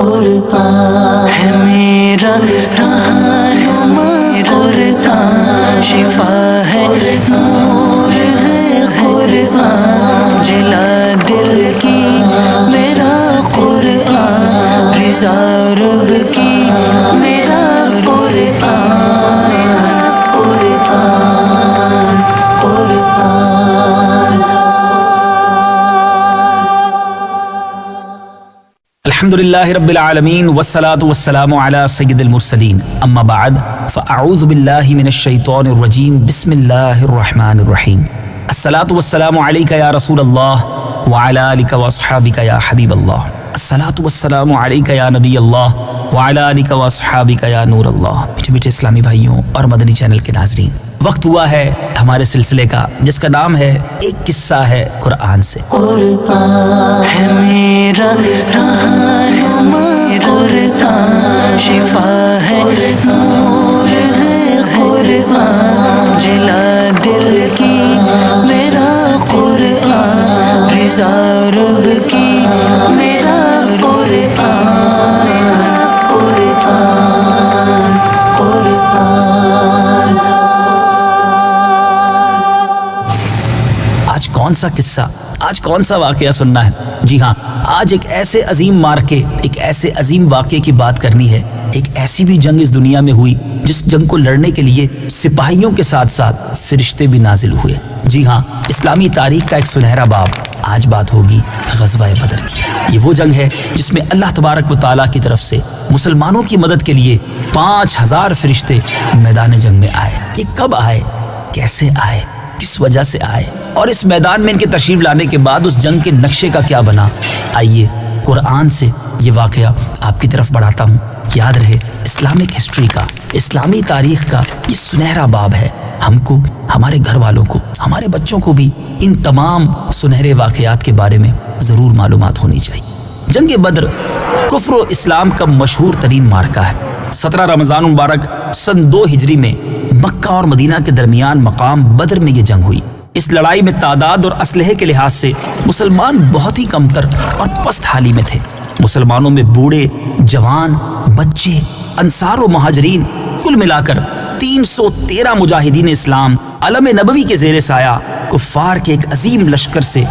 قرآن ہے میرا رہنما قرآن، شفا ہے نور ہے قرآن، جلا دل کی میرا قرآن، رضا رب کی میرا قرآن، قرآن قرآن۔ الحمدللہ رب العالمین والصلاة والسلام علی سید المرسلین، اما بعد فاعوذ باللہ من الشیطان الرجیم، بسم اللہ الرحمن الرحیم۔ الصلاة والسلام علیک یا رسول اللہ وعلی آلک واصحابک یا حبیب اللہ، الصلاة والسلام علیک یا نبی اللہ وعلی آلک واصحابک یا نور اللہ۔ میٹھے میٹھے اسلامی بھائیوں اور مدنی چینل کے ناظرین، وقت ہوا ہے ہمارے سلسلے کا جس کا نام ہے ایک قصہ ہے قرآن سے۔ قرآن ہے میرا رہنما قرآن، شفا ہے نور ہے قرآن، جلا دل کی میرا قرآن، رضا رب کی میرا قرآن، قرآن قرآن۔ آج کون سا قصہ، آج کون سا واقعہ سننا ہے؟ جی ہاں، آج ایک ایسے عظیم مارکے، ایک ایسے عظیم واقعے کی بات کرنی ہے۔ ایک ایسی بھی جنگ اس دنیا میں ہوئی جس جنگ کو لڑنے کے لیے سپاہیوں کے ساتھ ساتھ فرشتے بھی نازل ہوئے۔ جی ہاں، اسلامی تاریخ کا ایک سنہرا باب۔ آج بات ہوگی غزوہ بدر کی۔ یہ وہ جنگ ہے جس میں اللہ تبارک و تعالیٰ کی طرف سے مسلمانوں کی مدد کے لیے 5000 فرشتے میدان جنگ میں آئے۔ یہ کب آئے، کیسے آئے، کس وجہ سے آئے، اور اس میدان میں ان کے تشریف لانے کے بعد اس جنگ کے نقشے کا کیا بنا؟ آئیے قرآن سے یہ واقعہ آپ کی طرف بڑھاتا ہوں۔ یاد رہے، اسلامک ہسٹری کا، اسلامی تاریخ کا یہ سنہرا باب ہے۔ ہم کو، ہمارے گھر والوں کو، ہمارے بچوں کو بھی ان تمام سنہرے واقعات کے بارے میں ضرور معلومات ہونی چاہیے۔ جنگ بدر کفر و اسلام کا مشہور ترین مارکہ ہے۔ 17 رمضان مبارک سن 2 ہجری میں مکہ اور مدینہ کے درمیان مقام بدر میں یہ جنگ ہوئی۔ اس لڑائی میں تعداد اور اسلحے کے لحاظ سے مسلمان بہت ہی کمتر اور پست حالی میں تھے۔ مسلمانوں میں بوڑھے، جوان، بچے، انصار و مہاجرین کل ملا کر 313 مجاہدین اسلام علم نبوی کے زیر سایہ کفار کے ایک عظیم لشکر سے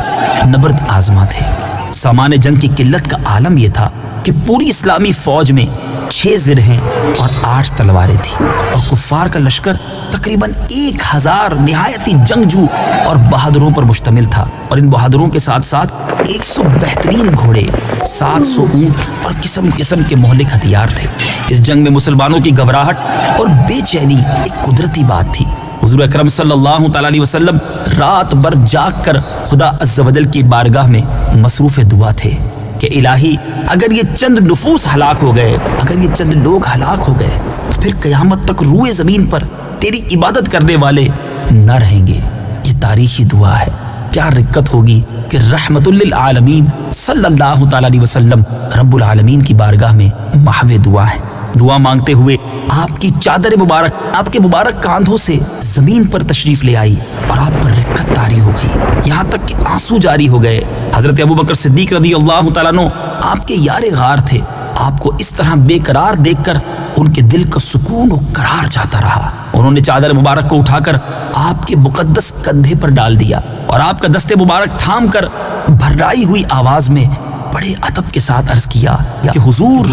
نبرد آزما تھے۔ سامان جنگ کی قلت کا عالم یہ تھا کہ پوری اسلامی فوج میں 6 زرہیں اور 8 تلواریں تھیں، اور کفار کا لشکر تقریباً 1000 نہایتی جنگجو اور بہادروں پر مشتمل تھا، اور ان بہادروں کے ساتھ ساتھ 100 بہترین گھوڑے، 700 اونٹ اور قسم قسم کے مہلک ہتھیار تھے۔ اس جنگ میں مسلمانوں کی گھبراہٹ اور بے چینی ایک قدرتی بات تھی۔ حضور اکرم صلی اللہ تعالیٰ علیہ وسلم رات بھر جاگ کر خدا عز و جل کی بارگاہ میں مصروف دعا تھے کہ الہی، اگر یہ چند نفوس ہلاک ہو گئے، اگر یہ چند لوگ ہلاک ہو گئے تو پھر قیامت تک روئے زمین پر تیری عبادت کرنے والے نہ رہیں گے۔ یہ تاریخی دعا ہے۔ کیا رکت ہوگی کہ رحمت للعالمین صلی اللہ تعالیٰ علیہ وسلم رب العالمین کی بارگاہ میں محو دعا ہے۔ دعا مانگتے ہوئے آپ کی چادر مبارک آپ کے مبارک کاندھوں سے زمین پر تشریف لے آئی اور آپ پر رکت طاری ہو گئی، یہاں تک کہ آنسو جاری ہو گئے۔ حضرت ابوبکر صدیق رضی اللہ تعالیٰ عنہ آپ کے یار غار تھے۔ آپ کو اس طرح بے قرار دیکھ کر ان کے دل کا سکون و قرار جاتا رہا۔ انہوں نے چادر مبارک کو اٹھا کر آپ کے مقدس کندھے پر ڈال دیا اور آپ کا دست مبارک تھام کر بھرائی ہوئی آواز میں بڑے ادب کے ساتھ عرض کیا کہ حضور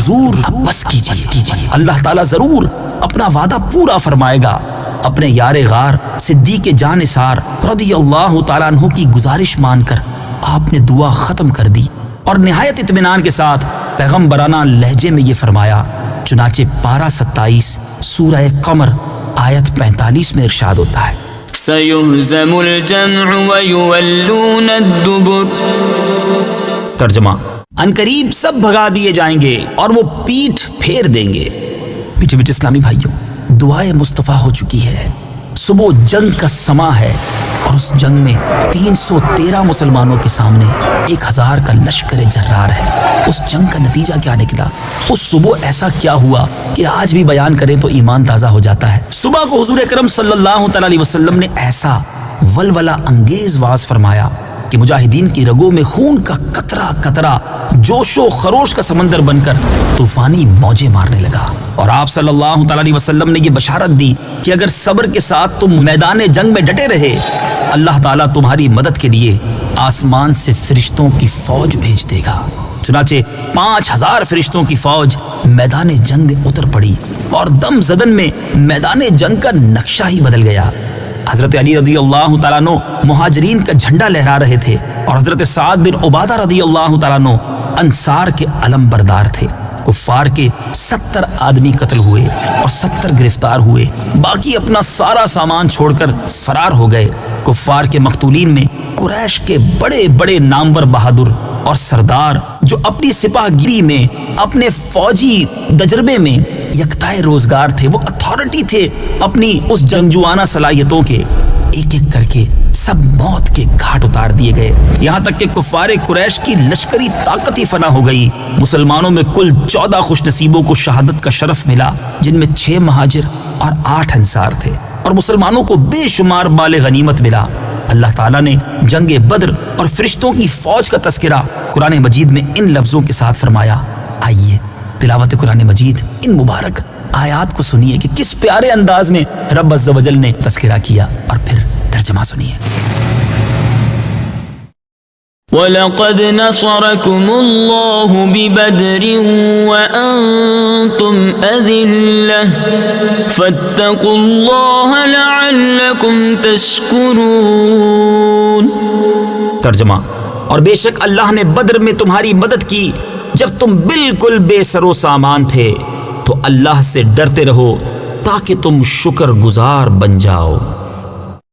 اب بس کیجیے، اللہ تعالیٰ ضرور اپنا وعدہ پورا فرمائے گا۔ اپنے یار غار صدیق جان نثار رضی اللہ تعالیٰ عنہ کی گزارش مان کر آپ نے دعا ختم کر دی اور نہایت اطمینان کے ساتھ پیغمبرانہ لہجے میں یہ فرمایا۔ چنانچہ پارہ 27 سورہ قمر آیت 45 میں ارشاد ہوتا ہے، سَيُهْزَمُ الْجَمْعُ وَيُوَلُّونَ الدُّبُرَ۔ ترجمہ، عنقریب سب بھگا دیے جائیں گے اور وہ پیٹھ پھیر دیں گے۔ میٹھے میٹھے اسلامی بھائیوں، دعائے مصطفیٰ ہو چکی ہے۔ صبح جنگ کا سما ہے اور اس جنگ میں 313 مسلمانوں کے سامنے 1000 کا لشکر جرار ہے۔ اس جنگ کا نتیجہ کیا نکلا؟ اس صبح ایسا کیا ہوا کہ آج بھی بیان کریں تو ایمان تازہ ہو جاتا ہے۔ صبح کو حضور اکرم صلی اللہ تعالیٰ علیہ وسلم نے ایسا ولولہ انگیز واز فرمایا کہ مجاہدین کی رگوں میں خون کا قطرہ قطرہ جوش و خروش کا سمندر بن کر طوفانی موجیں مارنے لگا۔ اور آپ صلی اللہ تعالی علیہ وسلم نے یہ بشارت دی کہ اگر صبر کے ساتھ تم میدان جنگ میں ڈٹے رہے، اللہ تعالیٰ تمہاری مدد کے لیے آسمان سے فرشتوں کی فوج بھیج دے گا۔ چنانچہ 5000 فرشتوں کی فوج میدان جنگ میں اتر پڑی اور دم زدن میں میدان جنگ کا نقشہ ہی بدل گیا۔ حضرت علی رضی اللہ تعالیٰ عنہ مہاجرین کا جھنڈا لہرا رہے تھے اور حضرت سعد بن عبادہ رضی اللہ تعالیٰ عنہ انصار کے علم بردار تھے۔ کفار کے 70 آدمی قتل ہوئے اور 70 گرفتار ہوئے، باقی اپنا سارا سامان چھوڑ کر فرار ہو گئے۔ کفار کے مقتولین میں قریش کے بڑے بڑے نامور بہادر اور سردار جو اپنی سپاہ گیری میں، اپنے فوجی تجربے میں یکتائے روزگار تھے، وہ اتھارٹی تھے اپنی اس جنگجوانہ صلاحیتوں کے، ایک ایک کر کے سب موت کے گھاٹ اتار دیے گئے، یہاں تک کہ کفار قریش کی لشکری طاقت ہی فنا ہو گئی۔ مسلمانوں میں کل 14 خوش نصیبوں کو شہادت کا شرف ملا، جن میں 6 مہاجر اور 8 انصار تھے، اور مسلمانوں کو بے شمار مال غنیمت ملا۔ اللہ تعالیٰ نے جنگ بدر اور فرشتوں کی فوج کا تذکرہ قرآن مجید میں ان لفظوں کے ساتھ فرمایا۔ آئیے تلاوت قرآن مجید ان مبارک آیات کو سنیے کہ کس پیارے انداز میں رب عز و جل نے تذکرہ کیا، اور پھر ترجمہ سنیے۔ وَلَقَدْ نَصَرَكُمُ اللَّهُ بِبَدْرٍ وَأَنْتُمْ أَذِلَّةٌ فَاتَّقُوا اللَّهَ لَعَلَّكُمْ تَشْكُرُونَ۔ ترجمہ، اور بے شک اللہ نے بدر میں تمہاری مدد کی جب تم بالکل بے سر و سامان تھے، تو اللہ سے ڈرتے رہو تاکہ تم شکر گزار بن جاؤ۔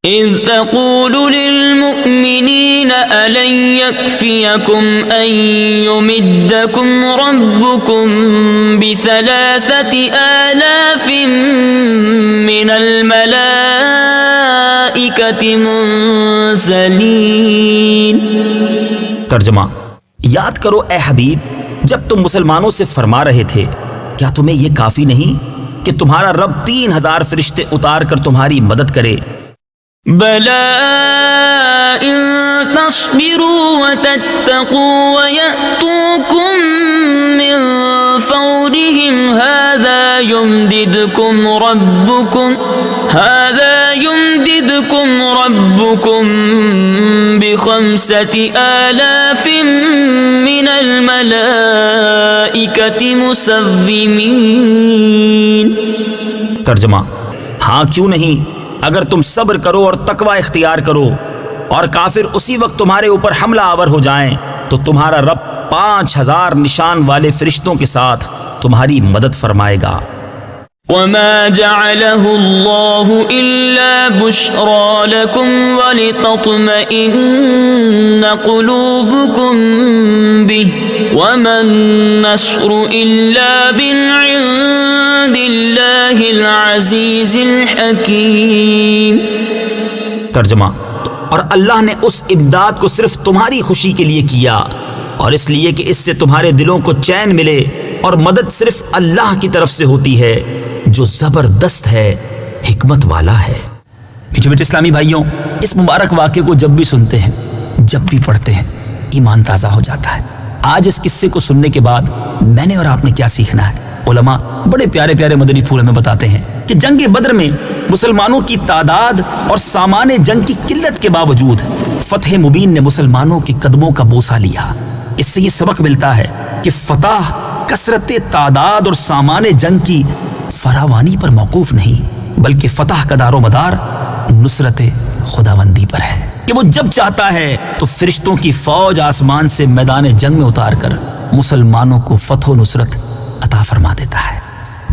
إذ تقول للمؤمنين ألن يكفيكم أن يمدكم ربكم ب3000 من الملائكة منزلين۔ ترجمہ، یاد کرو اے حبیب جب تم مسلمانوں سے فرما رہے تھے، کیا تمہیں یہ کافی نہیں کہ تمہارا رب 3000 فرشتے اتار کر تمہاری مدد کرے؟ بلى إن تصبروا وتتقوا ويأتوكم من فورهم هذا يمددكم ربكم ب5000 من الملائكة مسومين۔ ترجمہ، ہاں کیوں نہیں، اگر تم صبر کرو اور تقوی اختیار کرو اور کافر اسی وقت تمہارے اوپر حملہ آور ہو جائیں، تو تمہارا رب 5000 نشان والے فرشتوں کے ساتھ تمہاری مدد فرمائے گا۔ وما جعله الله إلا بشرى لكم ولتطمئن قلوبكم به وما النصر إلا من عند الله العزيز الحكيم۔ ترجمہ، اور اللہ نے اس امداد کو صرف تمہاری خوشی کے لیے کیا، اور اس لیے کہ اس سے تمہارے دلوں کو چین ملے، اور مدد صرف اللہ کی طرف سے ہوتی ہے جو زبردست ہے، حکمت والا ہے۔ میٹھے میٹھے اسلامی بھائیوں، اس مبارک واقعے کو جب بھی سنتے ہیں، جب بھی پڑھتے ہیں، ایمان تازہ ہو جاتا ہے۔ آج اس قصے کو سننے کے بعد میں نے اور آپ نے کیا سیکھنا ہے؟ علماء بڑے پیارے پیارے مدنی پھول ہمیں بتاتے ہیں کہ جنگ بدر میں مسلمانوں کی تعداد اور سامان جنگ کی قلت کے باوجود فتح مبین نے مسلمانوں کے قدموں کا بوسہ لیا۔ اس سے یہ سبق ملتا ہے کہ فتح کثرت تعداد اور سامان جنگ کی فراوانی پر موقوف نہیں، بلکہ فتح کا دار و مدار نصرت خداوندی پر ہے کہ وہ جب چاہتا ہے تو فرشتوں کی فوج آسمان سے میدان جنگ میں اتار کر مسلمانوں کو فتح و نصرت عطا فرما دیتا ہے،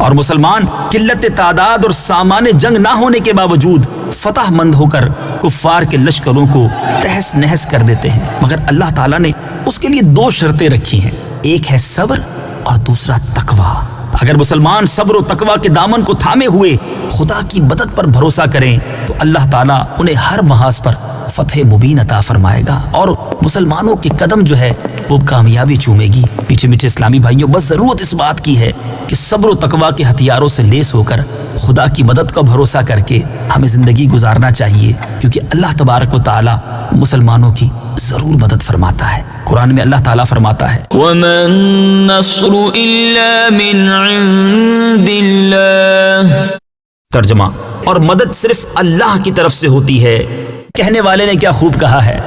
اور مسلمان قلت تعداد اور سامان جنگ نہ ہونے کے باوجود فتح مند ہو کر کفار کے لشکروں کو تہس نہس کر دیتے ہیں۔ مگر اللہ تعالیٰ نے اس کے لیے 2 شرطیں رکھی ہیں، ایک ہے صبر اور دوسرا تقوی۔ اگر مسلمان صبر و تقوی کے دامن کو تھامے ہوئے خدا کی مدد پر بھروسہ کریں تو اللہ تعالیٰ انہیں ہر محاذ پر فتح مبین عطا فرمائے گا، اور مسلمانوں کے قدم جو ہے وہ کامیابی چومے گی۔ میٹھے میٹھے اسلامی بھائیوں، بس ضرورت اس بات کی ہے کہ صبر و تقوی کے ہتھیاروں سے لیس ہو کر خدا کی مدد کا بھروسہ کر کے ہمیں زندگی گزارنا چاہیے، کیونکہ اللہ تبارک و تعالی مسلمانوں کی ضرور مدد فرماتا ہے۔ قرآن میں اللہ تعالیٰ فرماتا ہے وَمَا النَّصْرُ إِلَّا مِنْ عِنْدِ اللَّهِ، ترجمہ، اور مدد صرف اللہ کی طرف سے ہوتی ہے۔ کہنے والے نے کیا خوب کہا ہے،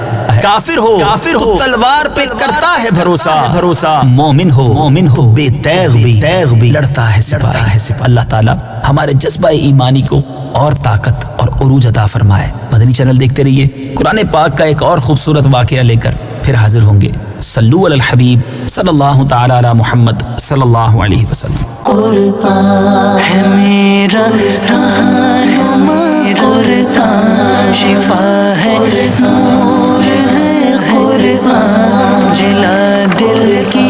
کافر ہو تو تلوار پہ کرتا ہے بھروسہ، مومن ہو بے تیغ بھی لڑتا ہے سپاہی۔ اللہ تعالیٰ ہمارے جذبہ ایمانی کو اور طاقت اور عروج عطا فرمائے۔ مدنی چینل دیکھتے رہیے، قرآن پاک کا ایک اور خوبصورت واقعہ لے کر پھر حاضر ہوں گے۔ صلو علی الحبیب صلی اللہ تعالی علی محمد صلی اللہ علیہ وسلم۔ قرآن ہے میرا رہنما، قرآن شفا ہے، نور ہے قرآن، جلا دل کی